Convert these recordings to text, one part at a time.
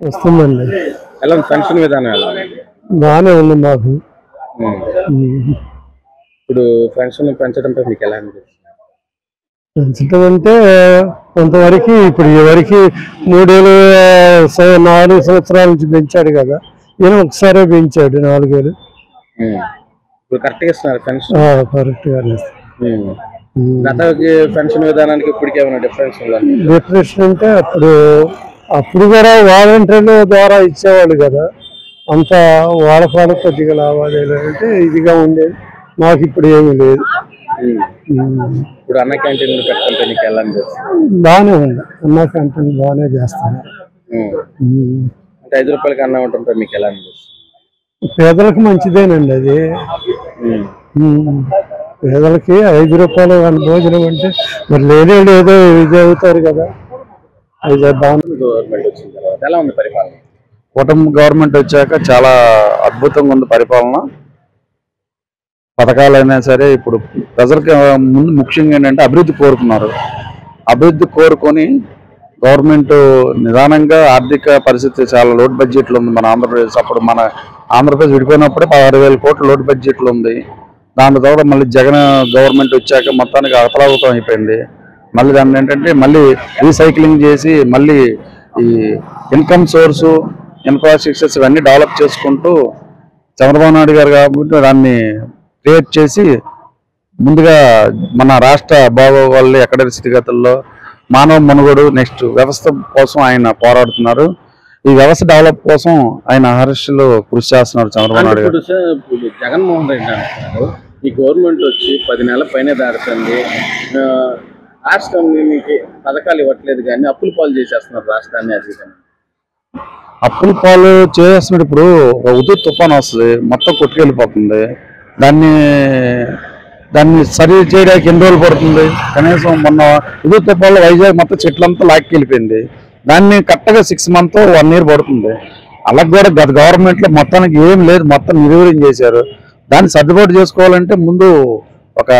వస్తుందండి. ఎలా ఉంది పెన్షన్ విధానం ఎలా ఉంది? బాగానే ఉంది మాకు. ఇప్పుడు పెన్షన్ పెంచడంపై మీకు ఎలా అనిపిస్తుంది? పెంచడం అంటే కొంతవరకు ఇప్పుడు ఎవరికి 3 ఏళ్ళు 4 సంవత్సరాల నుంచి పెంచాడు కదా, ఈయన ఒకసారే పెంచాడు 4 ఏళ్ళు. ఇప్పుడు కరెక్ట్గా ఇస్తున్నారు పెన్షన్? కరెక్ట్ గానే. గత పెన్షన్ విధానానికి ఇప్పటికి ఏమైనా డిఫరెన్స్ ఉందా? డిఫరెన్స్ అంటే అప్పుడు కూడా వాలంటీర్ల ద్వారా ఇచ్చేవాళ్ళు కదా, అంత వాళ్ళ కొద్దిగా లావాదేవీలు అంటే ఇదిగా ఉండేది. మాకు ఇప్పుడు ఏమీ లేదు. ఇప్పుడు అన్న క్యాంటీన్ పెట్టంటే నీకు ఎలా అనిపిస్తుంది? బాగానే ఉంది. అన్న క్యాంటీన్ బాగానే చేస్తున్నారు. అంటే 5 రూపాయలకి అన్నం ఉంటుంటే మీకు ఎలా అనిపిస్తుంది? పేదలకు మంచిదేనండి అది. పేదలకి 5 రూపాయలు భోజనం అంటే మరి లేనేళ్ళు ఏదో ఇది అవుతారు కదా. గవర్నమెంట్ వచ్చిన తర్వాత ఎలా ఉంది పరిపాలన? కూటమి గవర్నమెంట్ వచ్చాక చాలా అద్భుతంగా ఉంది పరిపాలన. పథకాలైనా సరే ఇప్పుడు ప్రజలకు ముందు ముఖ్యంగా ఏంటంటే అభివృద్ధి కోరుకున్నారు. అభివృద్ధి కోరుకొని గవర్నమెంట్ నిదానంగా ఆర్థిక పరిస్థితి చాలా లోటు బడ్జెట్లో ఉంది మన ఆంధ్రప్రదేశ్. అప్పుడు మన ఆంధ్రప్రదేశ్ విడిపోయినప్పుడే 16,000 కోట్ల లోటు బడ్జెట్లో ఉంది. దాని తర్వాత మళ్ళీ జగన్ గవర్నమెంట్ వచ్చాక మొత్తానికి అతలాకుతం అయిపోయింది. మళ్ళీ దాన్ని ఏంటంటే మళ్ళీ రీసైక్లింగ్ చేసి మళ్ళీ ఈ ఇన్కమ్ సోర్సు ఇన్ఫ్రాస్ట్రక్చర్స్ ఇవన్నీ డెవలప్ చేసుకుంటూ చంద్రబాబు నాయుడు గారు కాబట్టి దాన్ని క్రియేట్ చేసి ముందుగా మన రాష్ట్ర బాగోగులు ఎక్కడ స్థితిగతుల్లో మానవ మనుగడు నెక్స్ట్ వ్యవస్థ కోసం ఆయన పోరాడుతున్నారు. ఈ వ్యవస్థ డెవలప్ కోసం ఆయన అహర్నిశలు కృషి చేస్తున్నారు చంద్రబాబు నాయుడు గారు. జగన్మోహన్ రెడ్డి అంటున్నారు ఈ గవర్నమెంట్ వచ్చి 10 నెలల పైన దాడుతుంది, రాష్ట్రానికి పథకాలు ఇవ్వట్లేదు కానీ అప్పుల పాలు చేసేస్తున్నారు రాష్ట్రాన్ని. అధికంగా అప్పుల పాలు చేస్తున్నప్పుడు ఇప్పుడు ఉదయం తుఫాను వస్తుంది, మొత్తం కొట్టుకెళ్ళిపోతుంది. దాన్ని సరి చేయడానికి ఎన్ని రోజులు పడుతుంది? కనీసం మొన్న ఉదయం తుఫాన్లో వైజాగ్ మొత్తం చెట్లంతా లాక్కెళ్ళిపోయింది. దాన్ని కరెక్ట్గా 6 months 1 year పడుతుంది. అలాగే కూడా గత గవర్నమెంట్లో మొత్తానికి ఏం లేదు, మొత్తం నిర్వీర్యం చేశారు. దాన్ని సర్దుబాటు చేసుకోవాలంటే ముందు ఒక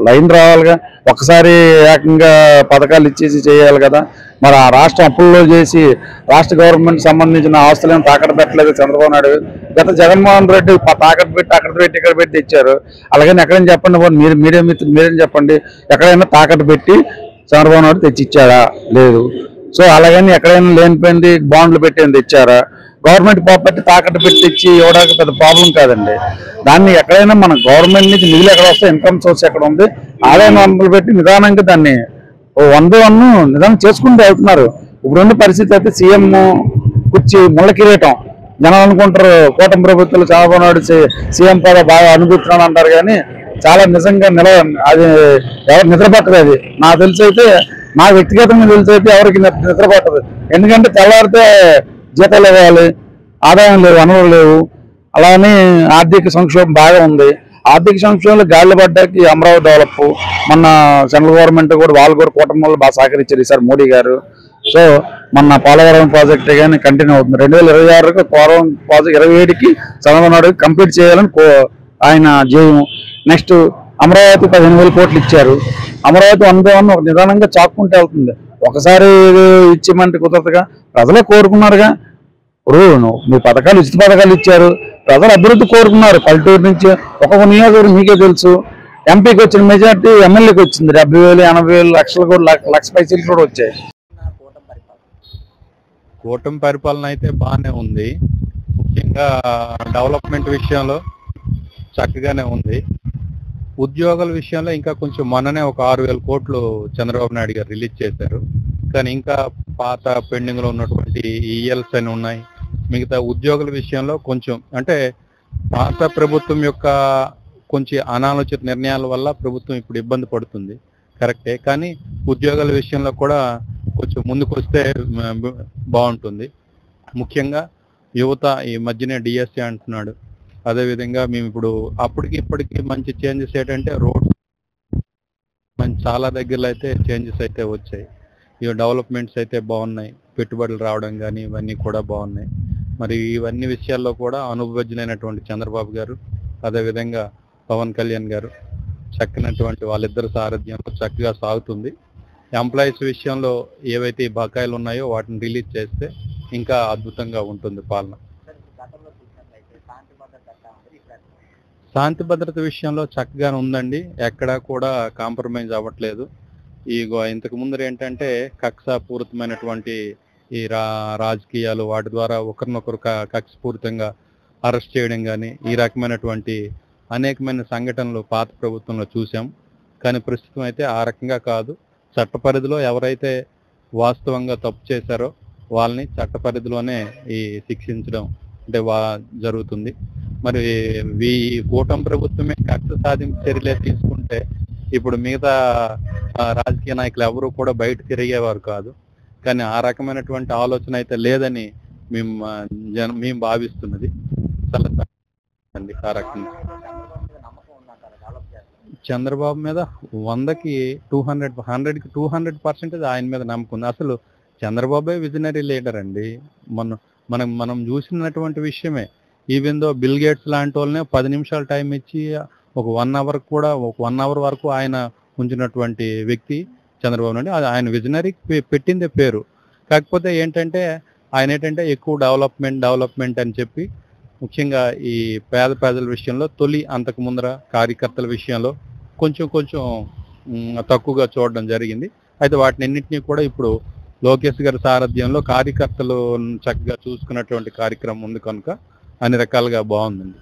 లైన్ రావాలిగా. ఒకసారి ఏకంగా పథకాలు ఇచ్చేసి చేయాలి కదా. మరి ఆ రాష్ట్రం అప్పుల్లో చేసి రాష్ట్ర గవర్నమెంట్ సంబంధించిన ఆస్తులను తాకట్టు పెట్టలేదు చంద్రబాబు నాయుడు. గత జగన్మోహన్ రెడ్డి తాకట్టు పెట్టి అక్కడ పెట్టి ఇక్కడ పెట్టి ఇచ్చారు. అలాగని ఎక్కడైనా చెప్పండి, మీరేం చెప్పండి, ఎక్కడైనా తాకట్టు పెట్టి చంద్రబాబు నాయుడు తెచ్చి ఇచ్చారా? లేదు. సో అలాగని ఎక్కడైనా లేనిపోయింది బాండ్లు పెట్టి తెచ్చారా? గవర్నమెంట్ ప్రాపర్టీ తాకట్టు పెట్టి తెచ్చి ఇవ్వడానికి పెద్ద ప్రాబ్లం కాదండి. దాన్ని ఎక్కడైనా మన గవర్నమెంట్ నుంచి నిధులు ఎక్కడ వస్తాయి, ఇన్కమ్ సోర్స్ ఎక్కడ ఉంది, ఆదాయ వనరులు పెట్టి నిదానంగా దాన్ని 1 నిదానం చేసుకుంటూ వెళ్తున్నారు. ఇప్పుడున్న పరిస్థితి అయితే సీఎం కుర్చీ ముళ్ళ కిరీటం. జనం అనుకుంటారు కూటమి ప్రభుత్వాలు చంద్రబాబు నాయుడు సీఎం పద బాగా అనుభూతున్నాడు అంటారు, కానీ చాలా నిజంగా అది ఎవరు నిద్రపట్టదు. అది నాకు తెలిసి అయితే, నా వ్యక్తిగతంగా తెలిసి అయితే ఎవరికి నిద్రపట్టదు. ఎందుకంటే తెల్లారితే జీతాలు ఇవ్వాలి, ఆదాయం లేవు, వనరులు లేవు. అలానే ఆర్థిక సంక్షోభం బాగా ఉంది. ఆర్థిక సంక్షోభంలో గాలి పడ్డానికి అమరావతి డెవలప్ మొన్న సెంట్రల్ గవర్నమెంట్ కూడా వాళ్ళు కూడా కూటమి వాళ్ళు బాగా సహకరించారు ఈసారి మోడీ గారు. సో మొన్న పోలవరం ప్రాజెక్ట్ కానీ కంటిన్యూ అవుతుంది. 2026 పోలవరం ప్రాజెక్ట్ 27కి చంద్రబాబు నాయుడు కంప్లీట్ చేయాలని ఆయన జేయం. నెక్స్ట్ అమరావతి 15,000 కోట్లు ఇచ్చారు. అమరావతి 1 ఒక నిదానంగా చాక్కుంటూ వెళ్తుంది. ఒకసారి ఇచ్చేమంటే కుదరదుగా, ప్రజలే కోరుకున్నారుగా. ఇప్పుడు మీ పథకాలు ఉచిత పథకాలు ఇచ్చారు, ప్రజలు అభివృద్ధి కోరుకున్నారు. పల్లెటూరు నుంచి ఒక్కొక్క నియోజకవర్గం మీకే తెలుసు. ఎంపీకి వచ్చిన మెజార్టీ ఎమ్మెల్యేకి వచ్చింది. 70,000, 80,000, లక్షలు కూడా లక్ష పైసలు కూడా వచ్చాయి. కూటమి పరిపాలన అయితే బాగానే ఉంది. ముఖ్యంగా డెవలప్మెంట్ విషయంలో చక్కగానే ఉంది. ఉద్యోగాల విషయంలో ఇంకా కొంచెం మొన్ననే ఒక 6,000 కోట్లు చంద్రబాబు నాయుడు గారు రిలీజ్ చేశారు. కానీ ఇంకా పాత పెండింగ్ లో ఉన్నటువంటి ఈఎల్స్ అని ఉన్నాయి. మిగతా ఉద్యోగుల విషయంలో కొంచెం అంటే పాత ప్రభుత్వం యొక్క కొంచెం అనాలోచిత నిర్ణయాల వల్ల ప్రభుత్వం ఇప్పుడు ఇబ్బంది పడుతుంది, కరెక్టే. కానీ ఉద్యోగాల విషయంలో కూడా కొంచెం ముందుకు వస్తే బాగుంటుంది. ముఖ్యంగా యువత ఈ మధ్యనే డిఎస్సి అంటున్నాడు. అదేవిధంగా మేము ఇప్పుడు అప్పటికి ఇప్పటికి మంచి చేంజెస్ ఏంటంటే రోడ్ చాలా దగ్గరలో అయితే చేంజెస్ అయితే వచ్చాయి. ఇవి డెవలప్మెంట్స్ అయితే బాగున్నాయి. పెట్టుబడులు రావడం కానీ ఇవన్నీ కూడా బాగున్నాయి. మరి ఇవన్నీ విషయాల్లో కూడా అనుభవజ్ఞులైనటువంటి చంద్రబాబు గారు, అదేవిధంగా పవన్ కళ్యాణ్ గారు చక్కనటువంటి వాళ్ళిద్దరు సారథ్యంలో చక్కగా సాగుతుంది. ఎంప్లాయీస్ విషయంలో ఏవైతే బకాయిలు ఉన్నాయో వాటిని రిలీజ్ చేస్తే ఇంకా అద్భుతంగా ఉంటుంది పాలన. శాంతి భద్రత విషయంలో చక్కగానే ఉందండి, ఎక్కడా కూడా కాంప్రమైజ్ అవ్వట్లేదు. ఇంతకు ముందర ఏంటంటే కక్షపూరితమైనటువంటి ఈ రాజకీయాలు వాటి ద్వారా ఒకరినొకరు కక్షపూరితంగా అరెస్ట్ చేయడం కానీ ఈ రకమైనటువంటి అనేకమైన సంఘటనలు పాత ప్రభుత్వంలో చూసాం. కానీ ప్రస్తుతం అయితే ఆ రకంగా కాదు. చట్ట పరిధిలో ఎవరైతే వాస్తవంగా తప్పు చేశారో వాళ్ళని చట్ట పరిధిలోనే శిక్షించడం అంటే జరుగుతుంది. మరి ఈ కూటమి ప్రభుత్వమే కక్ష సాధింపు చర్యలే తీసుకుంటే ఇప్పుడు మిగతా రాజకీయ నాయకులు ఎవరు కూడా బయట తిరిగేవారు కాదు. కానీ ఆ రకమైనటువంటి ఆలోచన అయితే లేదని మేము భావిస్తున్నది. ఆ రకంగా చంద్రబాబు మీద 100కి 200% ఆయన మీద నమ్మకం ఉంది. అసలు చంద్రబాబే విజనరీ లీడర్ అండి. మనం చూసినటువంటి విషయమే. ఈవెన్ దో బిల్ గేట్స్ లాంటి వాళ్ళనే 10 నిమిషాలు టైం ఇచ్చి ఒక 1 అవర్ వరకు ఆయన ఉంచినటువంటి వ్యక్తి చంద్రబాబు నాయుడు. ఆయన విజనరీకి పెట్టిందే పేరు. కాకపోతే ఏంటంటే ఆయన ఎక్కువ డెవలప్మెంట్ అని చెప్పి ముఖ్యంగా ఈ పేదల విషయంలో అంతకు ముందర కార్యకర్తల విషయంలో కొంచెం తక్కువగా చూడడం జరిగింది. అయితే వాటిని అన్నింటినీ కూడా ఇప్పుడు లోకేష్ గారి సారథ్యంలో కార్యకర్తలు చక్కగా చూసుకున్నటువంటి కార్యక్రమం ఉంది కనుక అన్ని రకాలుగా బాగుందండి.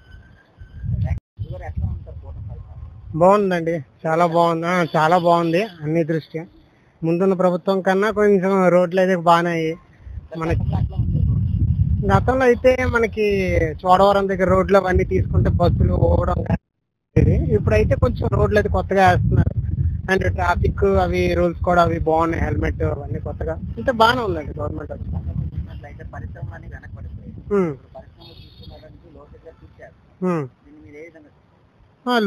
బాగుందండి, చాలా బాగుంది. చాలా బాగుంది అన్ని దృష్ట్యా. ముందున్న ప్రభుత్వం కన్నా కొంచెం రోడ్లు అయితే బాగున్నాయి. మనకి గతంలో అయితే మనకి చోడవరం దగ్గర రోడ్లు అవన్నీ తీసుకుంటే బస్సులు పోవడం కానీ, ఇప్పుడైతే కొంచెం రోడ్లు అయితే కొత్తగా వేస్తున్నారు. అండ్ ట్రాఫిక్ అవి రూల్స్ కూడా అవి బాగున్నాయి, హెల్మెట్ అవన్నీ కొత్తగా అంటే బాగానే ఉందండి గవర్నమెంట్ వచ్చి.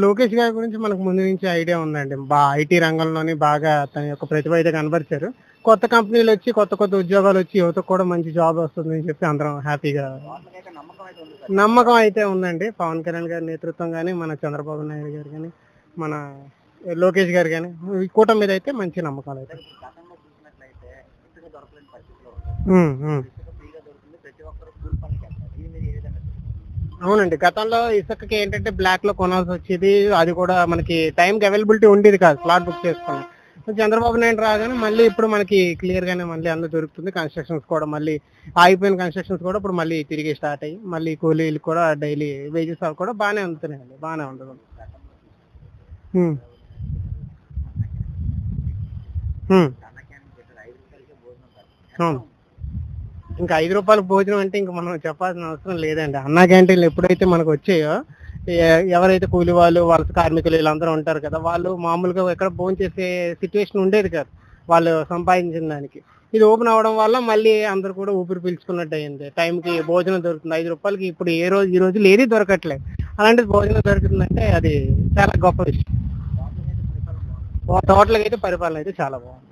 లోకేష్ గారి గురించి మనకు ముందు నుంచి ఐడియా ఉందండి. ఐటీ రంగంలోని బాగా తన యొక్క ప్రతిభ అయితే కనబరిచారు. కొత్త కంపెనీలు వచ్చి కొత్త ఉద్యోగాలు వచ్చి యువతకు కూడా మంచి జాబ్ వస్తుందని చెప్పి అందరం హ్యాపీగా నమ్మకం అయితే ఉందండి. పవన్ కళ్యాణ్ గారి నేతృత్వం కానీ, మన చంద్రబాబు నాయుడు గారు కానీ, మన లోకేష్ గారు కానీ ఈ కూటమి మీద అయితే మంచి నమ్మకాలు అయితే. అవునండి, గతంలో ఇసుకకి ఏంటంటే బ్లాక్ లో కొనాల్సి వచ్చేది. అది కూడా మనకి టైంకి అవైలబిలిటీ ఉండేది కాదు, స్లాట్ బుక్ చేసుకుని. చంద్రబాబు నాయుడు రాగానే మళ్ళీ ఇప్పుడు మనకి క్లియర్ గానే మళ్ళీ అందరూ దొరుకుతుంది. కన్స్ట్రక్షన్స్ కూడా మళ్ళీ ఆగిపోయిన కన్స్ట్రక్షన్స్ కూడా ఇప్పుడు మళ్ళీ తిరిగి స్టార్ట్ అయ్యి మళ్ళీ కూలీలు కూడా డైలీ వేజెస్ అవి కూడా బాగానే అందుతున్నాయండి, బాగానే ఉంటుంది. అవును, ఇంకా 5 రూపాయల భోజనం అంటే ఇంకా మనం చెప్పాల్సిన అవసరం లేదండి. అన్నా క్యాంటీన్లు ఎప్పుడైతే మనకు వచ్చాయో ఎవరైతే కూలి వాళ్ళు, వలస కార్మికులు వీళ్ళందరూ ఉంటారు కదా, వాళ్ళు మామూలుగా ఎక్కడ భోజనం చేసే సిచ్యువేషన్ ఉండేది కాదు వాళ్ళు సంపాదించిన దానికి. ఇది ఓపెన్ అవ్వడం వల్ల మళ్ళీ అందరు కూడా ఊపిరి పీల్చుకున్నట్టు అయింది. టైంకి భోజనం దొరుకుతుంది 5 రూపాయలకి. ఇప్పుడు ఈ రోజులు ఏది దొరకట్లేదు, అలాంటిది భోజనం దొరుకుతుందంటే అది చాలా గొప్ప విషయం. టోటల్గా అయితే పరిపాలన అయితే చాలా బాగుంది.